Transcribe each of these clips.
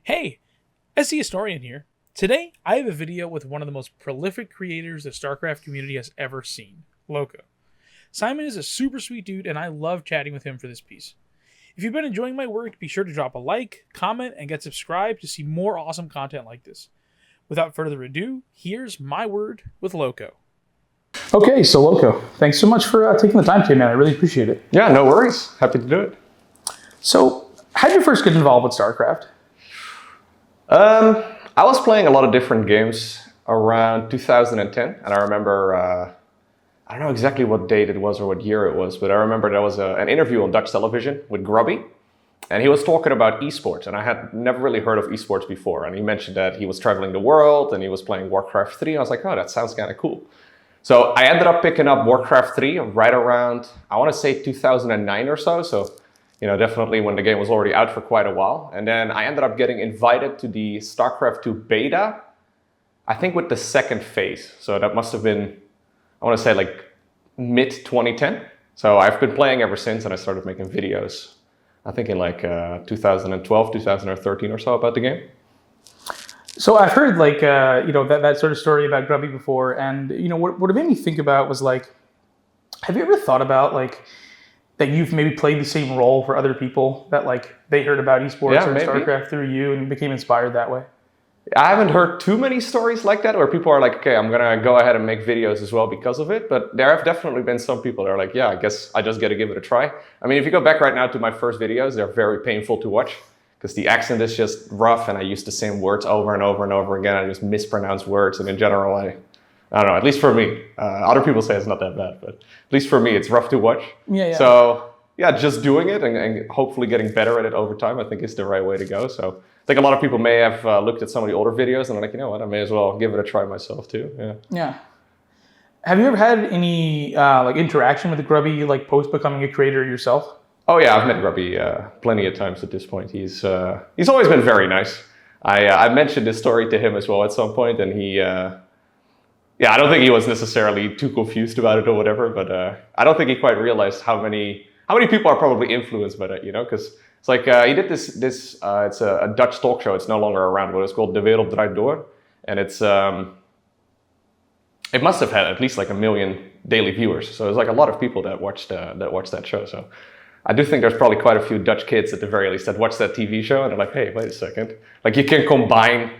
Hey, SC Historian here. Today, I have a video with one of the most prolific creators the StarCraft community has ever seen, Lowko. Simon is a super sweet dude, and I love chatting with him for this piece. If you've been enjoying my work, be sure to drop a like, comment, and get subscribed to see more awesome content like this. Without further ado, here's my word with Lowko. Okay, so Lowko, thanks so much for taking the time today, man. I really appreciate it. Yeah, no worries. Happy to do it. So, how did you first get involved with StarCraft? I was playing a lot of different games around 2010, and I remember, I don't know exactly what date it was or what year it was, but I remember there was an interview on Dutch television with Grubby, and he was talking about esports, and I had never really heard of esports before, and he mentioned that he was traveling the world, and he was playing Warcraft 3, I was like, oh, that sounds kind of cool. So I ended up picking up Warcraft 3 right around, I want to say 2009 or so, you know, definitely when the game was already out for quite a while. And then I ended up getting invited to the StarCraft 2 beta, I think with the second phase. So that must have been, I want to say like mid-2010. So I've been playing ever since, and I started making videos, I think in like 2012, 2013 or so about the game. So I've heard like, you know, that sort of story about Grubby before. And, you know, what it made me think about was like, have you ever thought about like, that you've maybe played the same role for other people, that like they heard about esports or StarCraft through you and became inspired that way? I haven't heard too many stories like that where people are like, okay, I'm gonna go ahead and make videos as well because of it. But there have definitely been some people that are like, yeah, I guess I just gotta give it a try. I mean, if you go back right now to my first videos, they're very painful to watch because the accent is just rough and I use the same words over and over and over again. I just mispronounce words, and in general, I don't know, at least for me. Other people say it's not that bad, but at least for me, it's rough to watch. Yeah. So yeah, just doing it and hopefully getting better at it over time, I think is the right way to go. So I think a lot of people may have looked at some of the older videos and are like, you know what, I may as well give it a try myself too. Yeah. Have you ever had any like interaction with Grubby, like post becoming a creator yourself? Oh yeah, I've met Grubby plenty of times at this point. He's always been very nice. I mentioned this story to him as well at some point, and he. Yeah, I don't think he was necessarily too confused about it or whatever, but I don't think he quite realized how many people are probably influenced by that, you know? Because it's like he did this it's a Dutch talk show. It's no longer around, but it's called De Wereld Draait Door, and it must have had at least like 1 million daily viewers. So there's like a lot of people that watched that show. So I do think there's probably quite a few Dutch kids at the very least that watch that TV show and they're like, hey, wait a second, like you can combine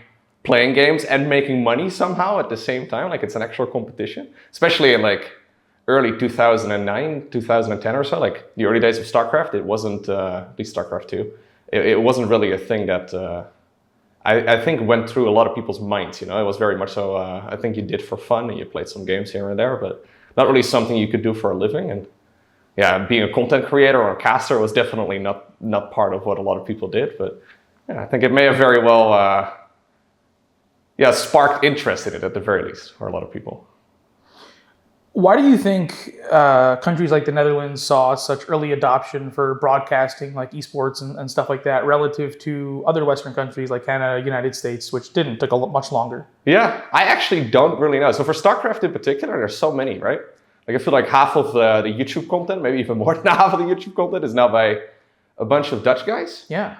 playing games and making money somehow at the same time, like it's an actual competition, especially in like early 2009, 2010 or so, like the early days of StarCraft. It wasn't, at least StarCraft 2, it wasn't really a thing that I think went through a lot of people's minds, you know. It was very much so, I think you did for fun and you played some games here and there, but not really something you could do for a living. And yeah, being a content creator or a caster was definitely not part of what a lot of people did, but yeah, I think it may have very well sparked interest in it at the very least for a lot of people. Why do you think countries like the Netherlands saw such early adoption for broadcasting, like esports and stuff like that, relative to other Western countries like Canada, United States, which took much longer? Yeah, I actually don't really know. So for StarCraft in particular, there's so many, right? Like I feel like half of the YouTube content, maybe even more than half of the YouTube content, is now by a bunch of Dutch guys. Yeah.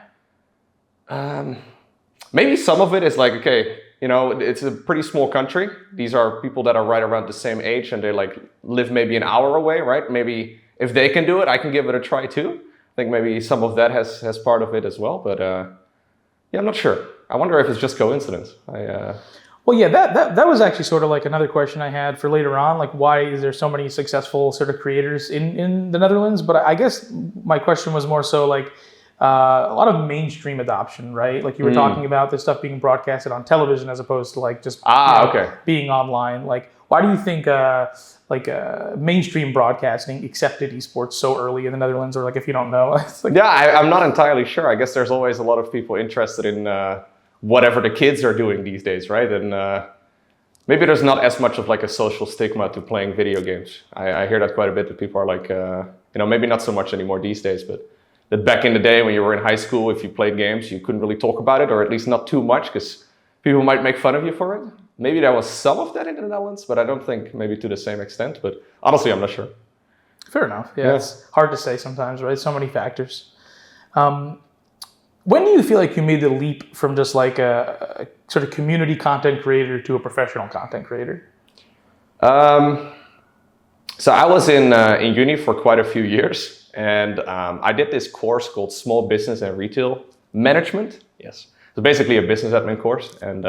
Maybe some of it is like, okay, you know, it's a pretty small country. These are people that are right around the same age and they like live maybe an hour away, right? Maybe if they can do it, I can give it a try too. I think maybe some of that has part of it as well, but yeah, I'm not sure. I wonder if it's just coincidence. Well, yeah, that was actually sort of like another question I had for later on, like why is there so many successful sort of creators in the Netherlands? But I guess my question was more so like, a lot of mainstream adoption, right? Like you were talking about this stuff being broadcasted on television as opposed to like just being online. Like, why do you think mainstream broadcasting accepted esports so early in the Netherlands? Or like, if you don't know, like, yeah, I'm not entirely sure. I guess there's always a lot of people interested in whatever the kids are doing these days, right? And maybe there's not as much of like a social stigma to playing video games. I hear that quite a bit. That people are like, you know, maybe not so much anymore these days, but that back in the day when you were in high school, if you played games, you couldn't really talk about it, or at least not too much, because people might make fun of you for it. Maybe there was some of that in the Netherlands, but I don't think maybe to the same extent. But honestly, I'm not sure. Fair enough. Yeah, it's hard to say sometimes, right? So many factors. When do you feel like you made the leap from just like a sort of community content creator to a professional content creator? So I was in uni for quite a few years, and I did this course called Small Business and Retail Management. Yes, so basically a business admin course, and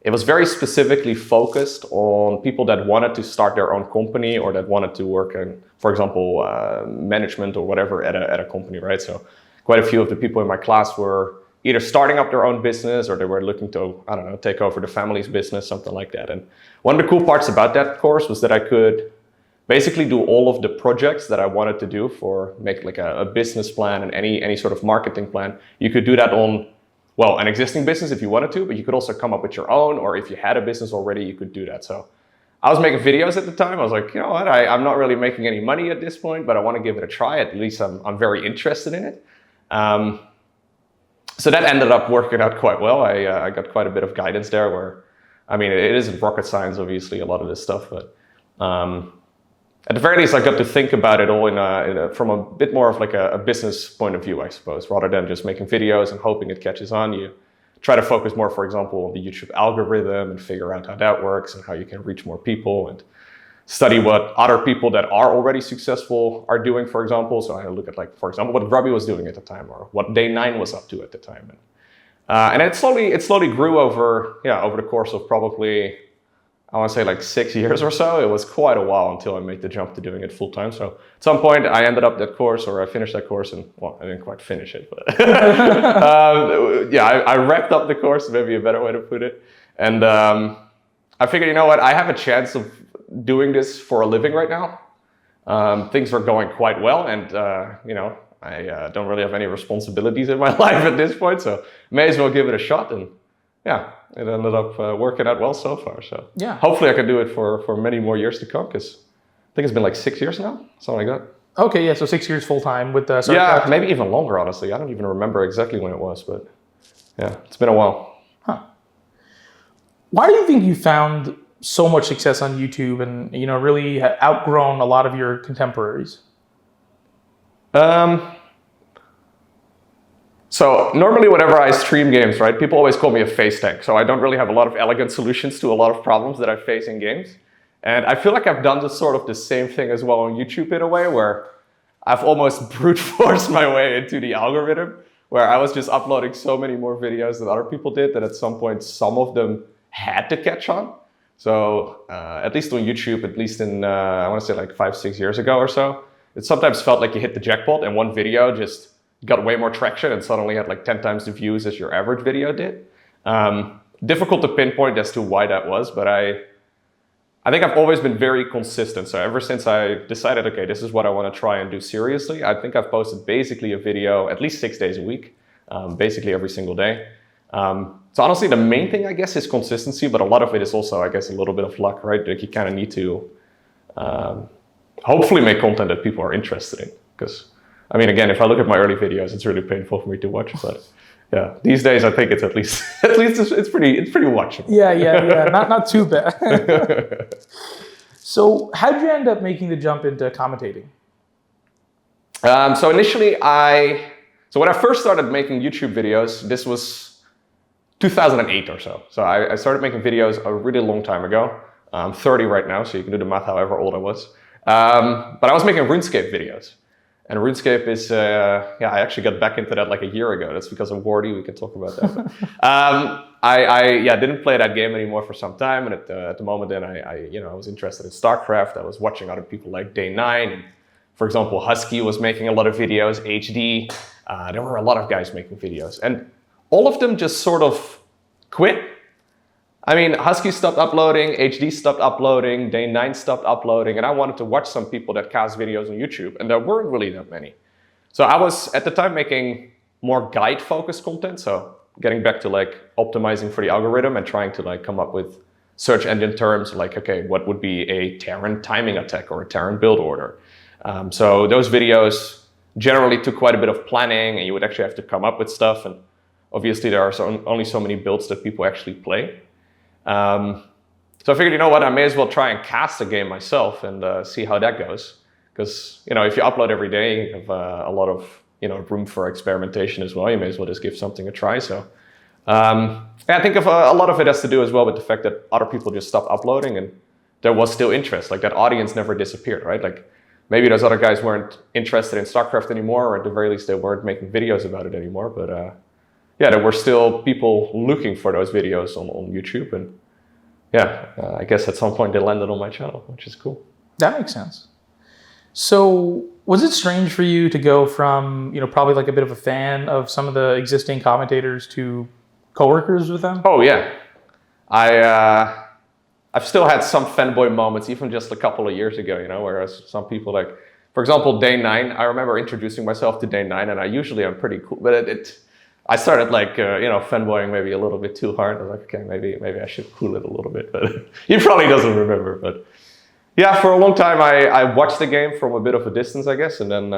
it was very specifically focused on people that wanted to start their own company or that wanted to work in, for example, management or whatever at a company, right? So quite a few of the people in my class were either starting up their own business or they were looking to, I don't know, take over the family's business, something like that. And one of the cool parts about that course was that I could basically do all of the projects that I wanted to do for make like a business plan and any sort of marketing plan. You could do that on, well, an existing business if you wanted to, but you could also come up with your own, or if you had a business already, you could do that. So I was making videos at the time. I was like, you know what, I'm not really making any money at this point, but I want to give it a try. At least I'm very interested in it. So that ended up working out quite well. I got quite a bit of guidance there where, I mean, it isn't rocket science, obviously, a lot of this stuff, but at the very least, I got to think about it all from a bit more of like a business point of view, I suppose, rather than just making videos and hoping it catches on. You try to focus more, for example, on the YouTube algorithm and figure out how that works and how you can reach more people and study what other people that are already successful are doing, for example. So I look at, like, for example, what Grubby was doing at the time or what Day 9 was up to at the time. And it slowly grew over the course of probably, I want to say like 6 years or so. It was quite a while until I made the jump to doing it full time. So at some point I ended up that course, or I finished that course, and well, I didn't quite finish it, but I wrapped up the course, maybe a better way to put it. And I figured, you know what, I have a chance of doing this for a living right now. Things are going quite well, and I don't really have any responsibilities in my life at this point, so may as well give it a shot. And yeah, it ended up working out well so far. So yeah, hopefully I can do it for many more years to come, because I think it's been like 6 years now, something like that. Okay, yeah, so 6 years full time with the yeah, maybe even longer, honestly. I don't even remember exactly when it was, but yeah, it's been a while. Huh. Why do you think you found so much success on YouTube and, you know, really outgrown a lot of your contemporaries? So normally whenever I stream games, right, people always call me a face tank. So I don't really have a lot of elegant solutions to a lot of problems that I face in games. And I feel like I've done this sort of the same thing as well on YouTube in a way, where I've almost brute forced my way into the algorithm, where I was just uploading so many more videos than other people did that at some point some of them had to catch on. So at least on YouTube, at least in, I want to say like 5-6 years ago or so, it sometimes felt like you hit the jackpot and one video just got way more traction and suddenly had like 10 times the views as your average video did. Difficult to pinpoint as to why that was, but I think I've always been very consistent. So ever since I decided, okay, this is what I want to try and do seriously, I think I've posted basically a video at least 6 days a week, basically every single day. So honestly, the main thing, I guess, is consistency, but a lot of it is also, I guess, a little bit of luck, right? Like you kind of need to hopefully make content that people are interested in. Because, I mean, again, if I look at my early videos, it's really painful for me to watch. But yeah, these days I think it's at least it's pretty watchable. Yeah, not too bad. So how did you end up making the jump into commentating? So initially, when I first started making YouTube videos, this was 2008 or so. So I started making videos a really long time ago. I'm 30 right now, so you can do the math however old I was. But I was making RuneScape videos. And RuneScape is, I actually got back into that like a year ago. That's because of Wardy, we can talk about that. I didn't play that game anymore for some time. And at the moment then I was interested in StarCraft. I was watching other people like Day 9. And for example, Husky was making a lot of videos, HD. There were a lot of guys making videos. And all of them just sort of quit. I mean, Husky stopped uploading, HD stopped uploading, Day 9 stopped uploading, and I wanted to watch some people that cast videos on YouTube, and there weren't really that many. So I was, at the time, making more guide-focused content, so getting back to like optimizing for the algorithm and trying to like come up with search engine terms like, okay, what would be a Terran timing attack or a Terran build order? So those videos generally took quite a bit of planning, and you would actually have to come up with stuff, and obviously there are only so many builds that people actually play. So I figured, you know what, I may as well try and cast a game myself and see how that goes. Because, if you upload every day, you have a lot of room for experimentation as well. You may as well just give something a try. So I think a lot of it has to do as well with the fact that other people just stopped uploading and there was still interest. Like that audience never disappeared, right? Like maybe those other guys weren't interested in StarCraft anymore, or at the very least they weren't making videos about it anymore. But there were still people looking for those videos on YouTube, and I guess at some point they landed on my channel, which is cool. That makes sense. So was it strange for you to go from, probably like a bit of a fan of some of the existing commentators to coworkers with them? Oh yeah. I've still had some fanboy moments, even just a couple of years ago, whereas some people like, for example, Day 9, I remember introducing myself to Day 9, and I usually am pretty cool, but I started like, fanboying maybe a little bit too hard. I was like, okay, maybe I should cool it a little bit, but he probably doesn't remember. But yeah, for a long time, I watched the game from a bit of a distance, I guess. And then,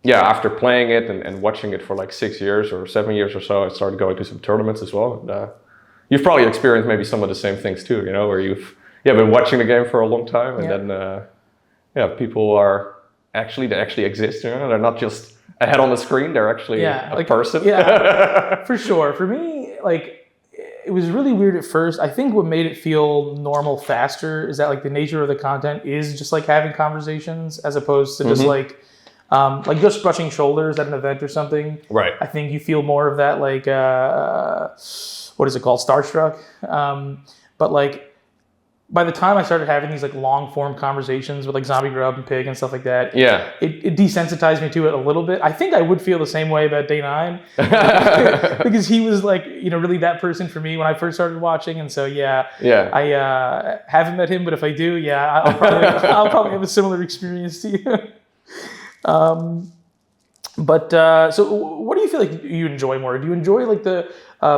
after playing it and watching it for like 6 years or 7 years or so, I started going to some tournaments as well. And, you've probably experienced maybe some of the same things too, where you've been watching the game for a long time, and then people are they actually exist. They're not just a head on the screen; they're actually a person. Yeah, for sure. For me, like it was really weird at first. I think what made it feel normal faster is that like the nature of the content is just like having conversations as opposed to just like just brushing shoulders at an event or something. Right. I think you feel more of that like. What is it called? Starstruck. But like by the time I started having these like long form conversations with like Zombie Grub and Pig and stuff like that, it desensitized me to it a little bit. I think I would feel the same way about Day 9 because he was like, really that person for me when I first started watching. And so, I haven't met him, but if I do, I'll probably have a similar experience to you. So what do you feel like you enjoy more? Do you enjoy like the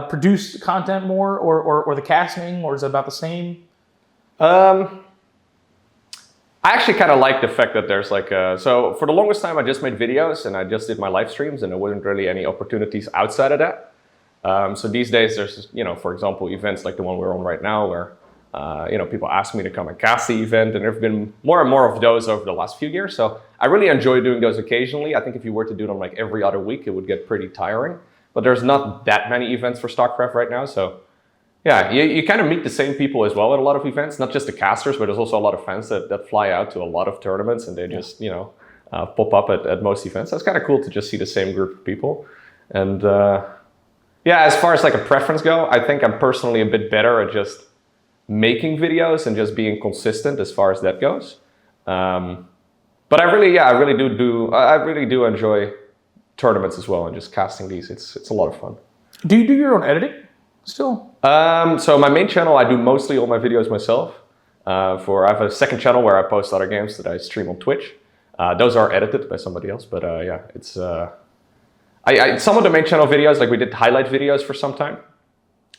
produced content more or the casting, or is it about the same? I actually kind of like the fact that there's like so for the longest time I just made videos and I just did my live streams, and there wasn't really any opportunities outside of that. So these days there's, for example, events like the one we're on right now where people ask me to come and cast the event, and there have been more and more of those over the last few years. So I really enjoy doing those occasionally. I think if you were to do them like every other week, it would get pretty tiring. But there's not that many events for StarCraft right now. So you kind of meet the same people as well at a lot of events, not just the casters, but there's also a lot of fans that fly out to a lot of tournaments, and they just, pop up at most events. That's kind of cool to just see the same group of people. And as far as like a preference go, I think I'm personally a bit better at just making videos and just being consistent as far as that goes. But I really do enjoy tournaments as well, and just casting these. It's a lot of fun. Do you do your own editing still? So my main channel, I do mostly all my videos myself. I have a second channel where I post other games that I stream on Twitch. Those are edited by somebody else, but it's some of the main channel videos, like we did highlight videos for some time.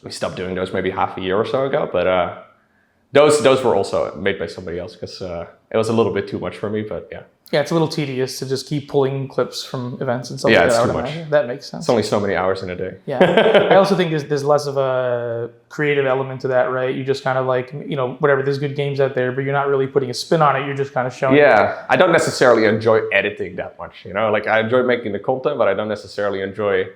We stopped doing those maybe half a year or so ago, but those were also made by somebody else because it was a little bit too much for me, but yeah. Yeah, it's a little tedious to just keep pulling clips from events and stuff like that. Yeah, it's too much. That makes sense. It's only so many hours in a day. Yeah. I also think there's less of a creative element to that, right? You just kind of like, whatever, there's good games out there, but you're not really putting a spin on it. You're just kind of showing it. I don't necessarily enjoy editing that much, Like I enjoy making the content, but I don't necessarily enjoy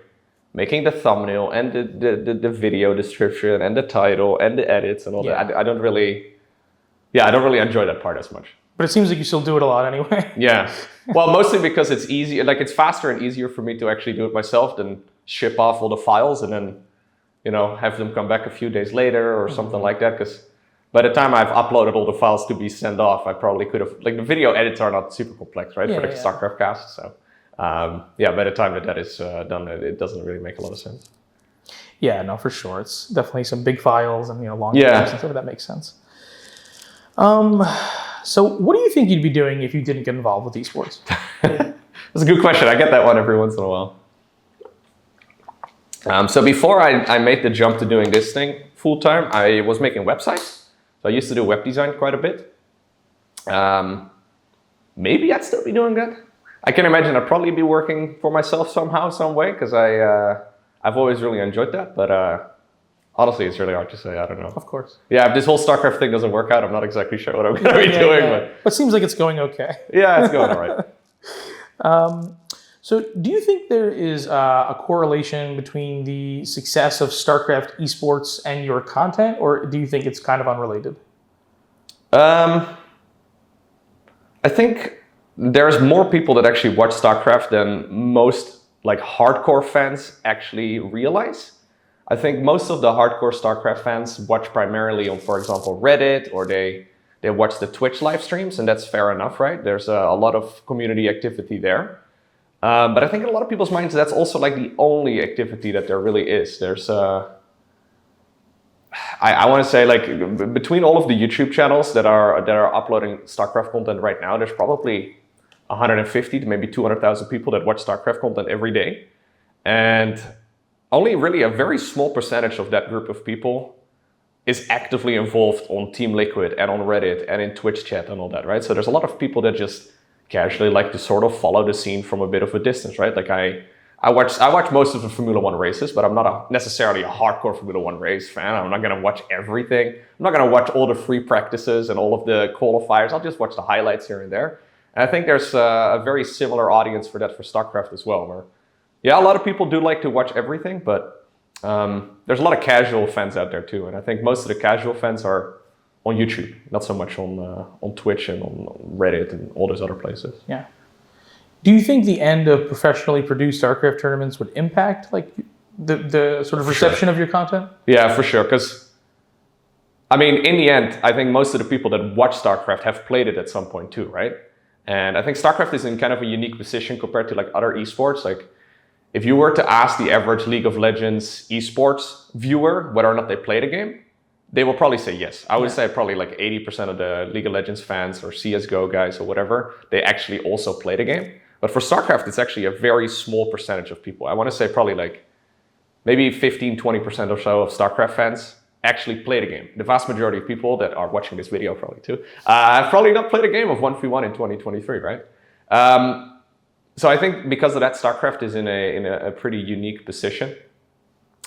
making the thumbnail and the video description and the title and the edits and all that. I don't really enjoy that part as much. But it seems like you still do it a lot anyway. Yeah. Well, mostly because it's easy. Like it's faster and easier for me to actually do it myself than ship off all the files and then, have them come back a few days later or something like that. Because by the time I've uploaded all the files to be sent off, I probably could have, like the video edits are not super complex, right? For the StarCraft cast. So by the time that is done, it doesn't really make a lot of sense. Yeah, no, for sure. It's definitely some big files and, long videos and stuff. That makes sense. So what do you think you'd be doing if you didn't get involved with esports? That's a good question. I get that one every once in a while. So before I made the jump to doing this thing full time, I was making websites. So I used to do web design quite a bit. Maybe I'd still be doing that. I can imagine I'd probably be working for myself somehow, some way, because I've always really enjoyed that. But honestly, it's really hard to say. I don't know. Of course. Yeah, if this whole StarCraft thing doesn't work out, I'm not exactly sure what I'm going to be doing. But it seems like it's going okay. Yeah, it's going all right. So, do you think there is a correlation between the success of StarCraft esports and your content, or do you think it's kind of unrelated? I think there's more people that actually watch StarCraft than most like hardcore fans actually realize. I think most of the hardcore StarCraft fans watch primarily on, for example, Reddit, or they watch the Twitch live streams, and that's fair enough, right? There's a lot of community activity there. But I think in a lot of people's minds, that's also like the only activity that there really is. There's I want to say, like, between all of the YouTube channels that are uploading StarCraft content right now, there's probably 150 to maybe 200,000 people that watch StarCraft content every day. And only really a very small percentage of that group of people is actively involved on Team Liquid and on Reddit and in Twitch chat and all that, right? So there's a lot of people that just casually like to sort of follow the scene from a bit of a distance, right? Like I watch most of the Formula One races, but I'm not necessarily a hardcore Formula One race fan. I'm not going to watch everything. I'm not going to watch all the free practices and all of the qualifiers. I'll just watch the highlights here and there. And I think there's a very similar audience for that for StarCraft as well, where, yeah, a lot of people do like to watch everything, but there's a lot of casual fans out there too. And I think most of the casual fans are on YouTube, not so much on Twitch and on Reddit and all those other places. Yeah. Do you think the end of professionally produced StarCraft tournaments would impact like the sort of reception of your content? Yeah, for sure. Because, I mean, in the end, I think most of the people that watch StarCraft have played it at some point too, right? And I think StarCraft is in kind of a unique position compared to like other esports. Like, if you were to ask the average League of Legends esports viewer whether or not they played a game, they will probably say yes. I would say probably like 80% of the League of Legends fans or CSGO guys or whatever, they actually also play the game. But for StarCraft, it's actually a very small percentage of people. I want to say probably like maybe 15, 20% or so of StarCraft fans actually play the game. The vast majority of people that are watching this video probably too, have probably not played a game of 1v1 in 2023, right? So I think because of that, StarCraft is in a pretty unique position.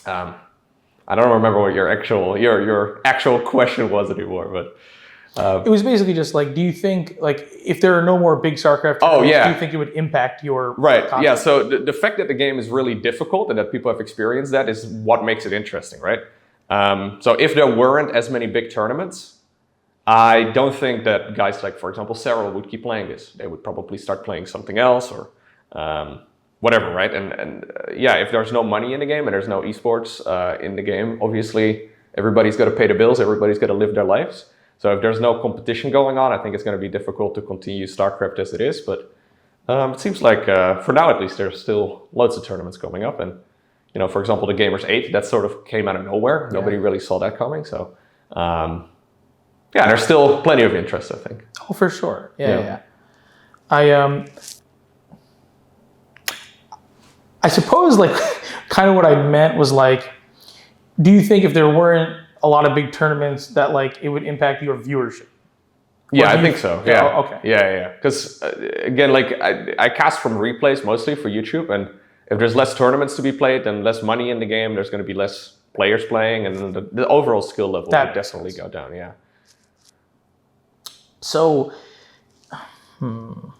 I don't remember what your actual question was anymore, but it was basically just like, do you think like if there are no more big StarCraft tournaments, do you think it would impact your content? Yeah. So the fact that the game is really difficult and that people have experienced that is what makes it interesting, right? So if there weren't as many big tournaments, I don't think that guys like, for example, Sarah would keep playing this. They would probably start playing something else or whatever, right? And yeah, if there's no money in the game and there's no esports in the game, obviously everybody's got to pay the bills, everybody's got to live their lives. So if there's no competition going on, I think it's going to be difficult to continue StarCraft as it is. But it seems like, for now at least, there's still loads of tournaments coming up. And, you know, for example, the Gamers 8, that sort of came out of nowhere. Yeah. Nobody really saw that coming. So, yeah, there's still plenty of interest, I think. Oh, for sure. Yeah. I suppose, like, kind of what I meant was, like, do you think if there weren't a lot of big tournaments that, like, it would impact your viewership? Yeah, I think so. Yeah. Oh, okay. Yeah. Because, again, like, I cast from replays mostly for YouTube, and if there's less tournaments to be played and less money in the game, there's going to be less players playing, and the overall skill level would definitely go down, yeah. So, oh,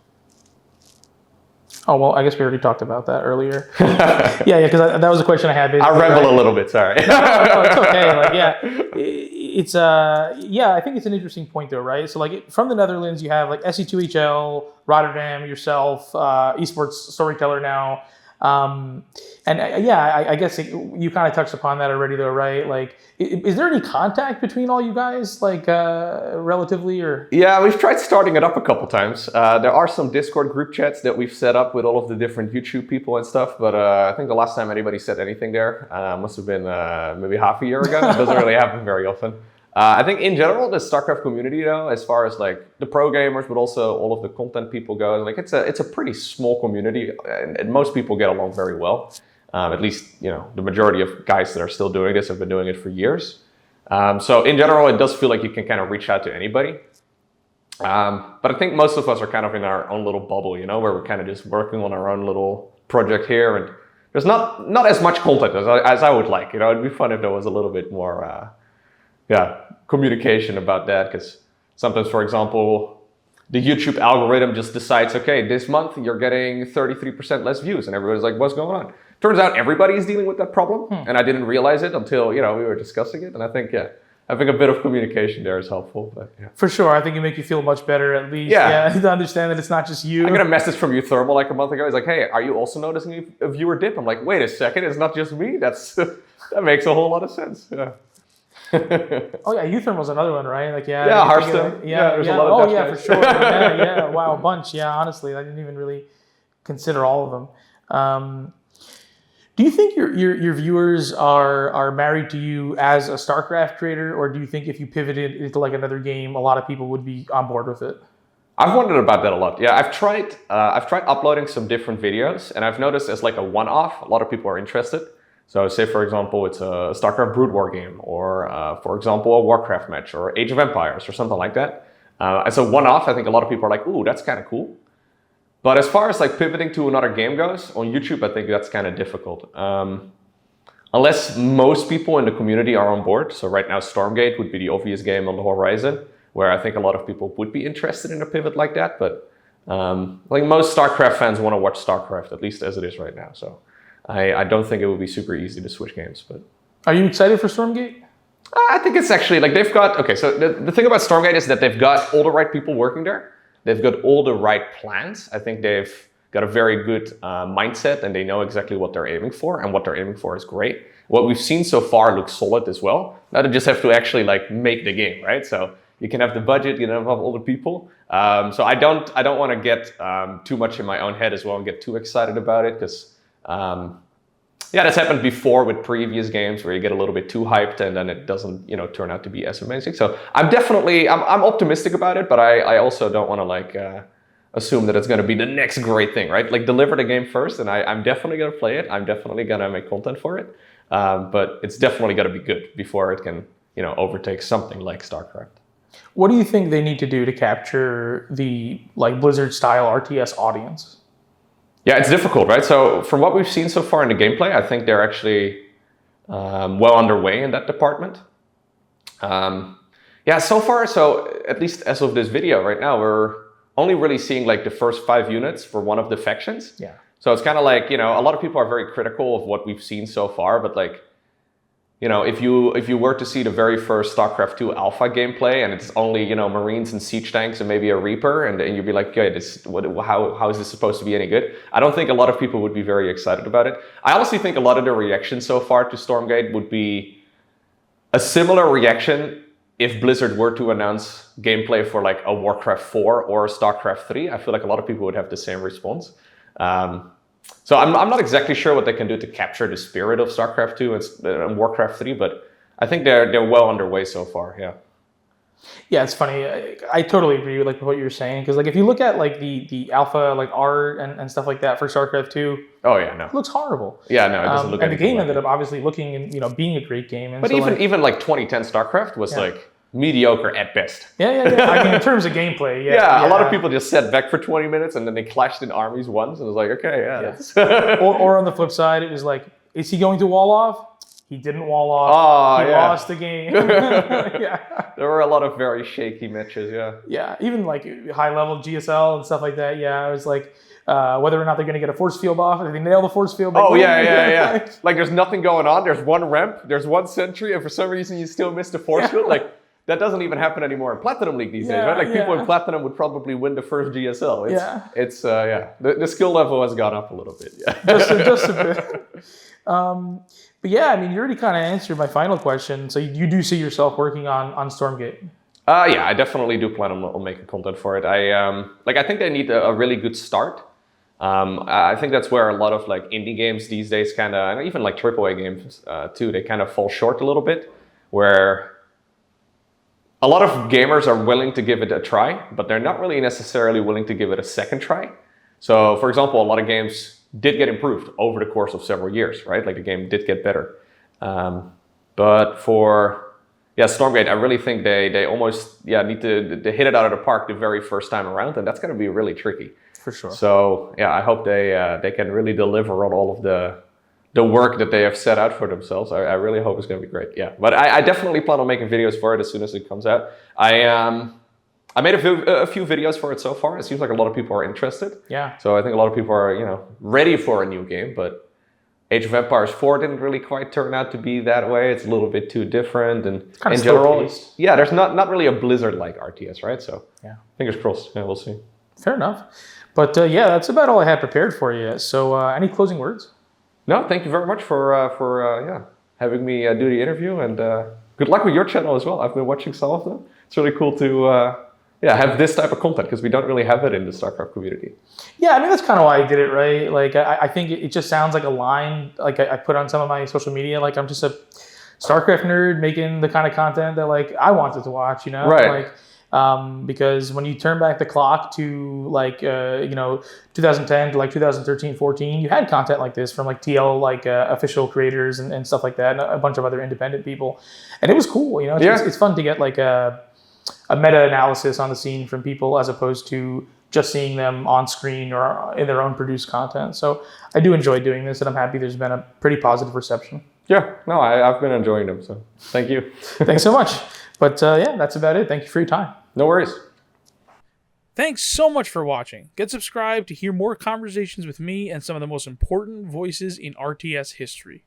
well, I guess we already talked about that earlier. Yeah, because that was a question I had. I ramble a little bit, sorry. No, it's okay. Like, yeah, it's yeah, I think it's an interesting point though, right? So, like, from the Netherlands, you have like SE2HL, Rotterdam, yourself, Esports Storyteller now. I guess you kind of touched upon that already though, right? Like, is there any contact between all you guys, like, relatively, or? Yeah, we've tried starting it up a couple times. There are some Discord group chats that we've set up with all of the different YouTube people and stuff, but I think the last time anybody said anything there must have been maybe half a year ago. It doesn't really happen very often. I think in general, the StarCraft community though, as far as like the pro gamers, but also all of the content people go, like it's a pretty small community, and most people get along very well. At least, you know, the majority of guys that are still doing this have been doing it for years. So in general, it does feel like you can kind of reach out to anybody. But I think most of us are kind of in our own little bubble, you know, where we're kind of just working on our own little project here, and there's not as much content as I would like. You know, it'd be fun if there was a little bit more communication about that, because sometimes, for example, the YouTube algorithm just decides, okay, this month you're getting 33% less views, and everybody's like, what's going on? Turns out everybody is dealing with that problem, and I didn't realize it until we were discussing it. And I think a bit of communication there is helpful. But yeah. For sure, I think it makes you feel much better at least. To understand that it's not just you. I got a message from Uthermal like a month ago. He's like, hey, are you also noticing a viewer dip? I'm like, wait a second, it's not just me. That makes a whole lot of sense. Yeah. Oh yeah, Uthermal's another one, right? Like Hearthstone. There's a lot of Dutch for guys. sure. Wow, a bunch. Yeah, honestly, I didn't even really consider all of them. Do you think your viewers are married to you as a StarCraft creator, or do you think if you pivoted into like another game, a lot of people would be on board with it? I've wondered about that a lot. Yeah, I've tried uploading some different videos, and I've noticed as like a one-off, a lot of people are interested. So say, for example, it's a StarCraft Brood War game, or for example, a Warcraft match, or Age of Empires, or something like that. As a one-off, I think a lot of people are like, ooh, that's kind of cool. But as far as like pivoting to another game goes, on YouTube, I think that's kind of difficult. Unless most people in the community are on board. So right now, StormGate would be the obvious game on the horizon, where I think a lot of people would be interested in a pivot like that. But like most StarCraft fans want to watch StarCraft, at least as it is right now. So I don't think it would be super easy to switch games. But are you excited for StormGate? I think it's actually like they've got, okay, so the thing about StormGate is that they've got all the right people working there. They've got all the right plans. I think they've got a very good mindset, and they know exactly what they're aiming for, and what they're aiming for is great. What we've seen so far looks solid as well. Now they just have to actually like make the game, right? So you can have the budget, you can have all the people. So I don't want to get too much in my own head as well and get too excited about it, because that's happened before with previous games where you get a little bit too hyped and then it doesn't, turn out to be as amazing. So I'm optimistic about it, but I also don't want to like assume that it's going to be the next great thing, right? Like deliver the game first, and I'm definitely going to play it. I'm definitely going to make content for it, but it's definitely got to be good before it can, overtake something like StarCraft. What do you think they need to do to capture the like Blizzard style RTS audience? Yeah, it's difficult, right? So from what we've seen so far in the gameplay, I think they're actually well underway in that department. So far, so at least as of this video right now, we're only really seeing like the first 5 units for one of the factions. Yeah. So it's kind of like, a lot of people are very critical of what we've seen so far, but like, if you were to see the very first StarCraft 2 alpha gameplay and it's only, Marines and siege tanks and maybe a Reaper, and you'd be like, okay, how is this supposed to be any good? I don't think a lot of people would be very excited about it. I honestly think a lot of the reaction so far to StormGate would be a similar reaction if Blizzard were to announce gameplay for like a Warcraft 4 or a StarCraft 3. I feel like a lot of people would have the same response. So I'm not exactly sure what they can do to capture the spirit of StarCraft 2 and Warcraft 3, but I think they're well underway so far. Yeah. Yeah, it's funny. I totally agree with like what you're saying, because like if you look at like the alpha like art and stuff like that for StarCraft 2, oh yeah, no, it looks horrible. Yeah, no, it doesn't look. And the game ended up obviously looking and being a great game. And but so even like 2010 StarCraft was like mediocre at best. Yeah. I mean, in terms of gameplay, a lot of people just sat back for 20 minutes and then they clashed in armies once, and it was like, okay, or on the flip side, it was like, is he going to wall off? He didn't wall off. He lost the game. There were a lot of very shaky matches. Yeah, even like high level GSL and stuff like that. Yeah, it was like whether or not they're going to get a force field off. If they nail the force field. Like there's nothing going on. There's one ramp. There's one sentry, and for some reason you still missed the force field. Like that doesn't even happen anymore in Platinum League these days, right? Like people in Platinum would probably win the first GSL. The skill level has gone up a little bit. Yeah, just a bit. But yeah, I mean, you already kind of answered my final question. So you do see yourself working on StormGate? I definitely do plan on making content for it. I think they need a really good start. I think that's where a lot of like indie games these days kind of, and even like AAA games too, they kind of fall short a little bit, where a lot of gamers are willing to give it a try, but they're not really necessarily willing to give it a second try. So for example, a lot of games did get improved over the course of several years, right? Like the game did get better. But for StormGate, I really think they almost need to hit it out of the park the very first time around, and that's going to be really tricky. For sure. So I hope they can really deliver on all of the work that they have set out for themselves. I really hope it's going to be great. Yeah, but I definitely plan on making videos for it as soon as it comes out. I made a few videos for it so far. It seems like a lot of people are interested. Yeah. So I think a lot of people are, ready for a new game, but Age of Empires 4 didn't really quite turn out to be that way. It's a little bit too different, and kind of in general, slow-paced. yeah, there's not really a Blizzard-like RTS, right? So yeah, fingers crossed. Yeah, we'll see. Fair enough. But yeah, that's about all I had prepared for you. So any closing words? No, thank you very much for having me do the interview, and good luck with your channel as well. I've been watching some of them. It's really cool to have this type of content because we don't really have it in the StarCraft community. Yeah, I mean, that's kind of why I did it, right? Like, I think it just sounds like a line, like I put on some of my social media, like I'm just a StarCraft nerd making the kind of content that, like, I wanted to watch, Right. Like, because when you turn back the clock to, like, 2010 to, like, 2013, 14, you had content like this from, like, TL, like, official creators and stuff like that, and a bunch of other independent people. And it was cool, It's fun to get, like, a meta-analysis on the scene from people as opposed to just seeing them on screen or in their own produced content. So I do enjoy doing this, and I'm happy there's been a pretty positive reception. Yeah, no, I've been enjoying them, so thank you. Thanks so much. But yeah, that's about it. Thank you for your time. No worries. Thanks so much for watching. Get subscribed to hear more conversations with me and some of the most important voices in RTS history.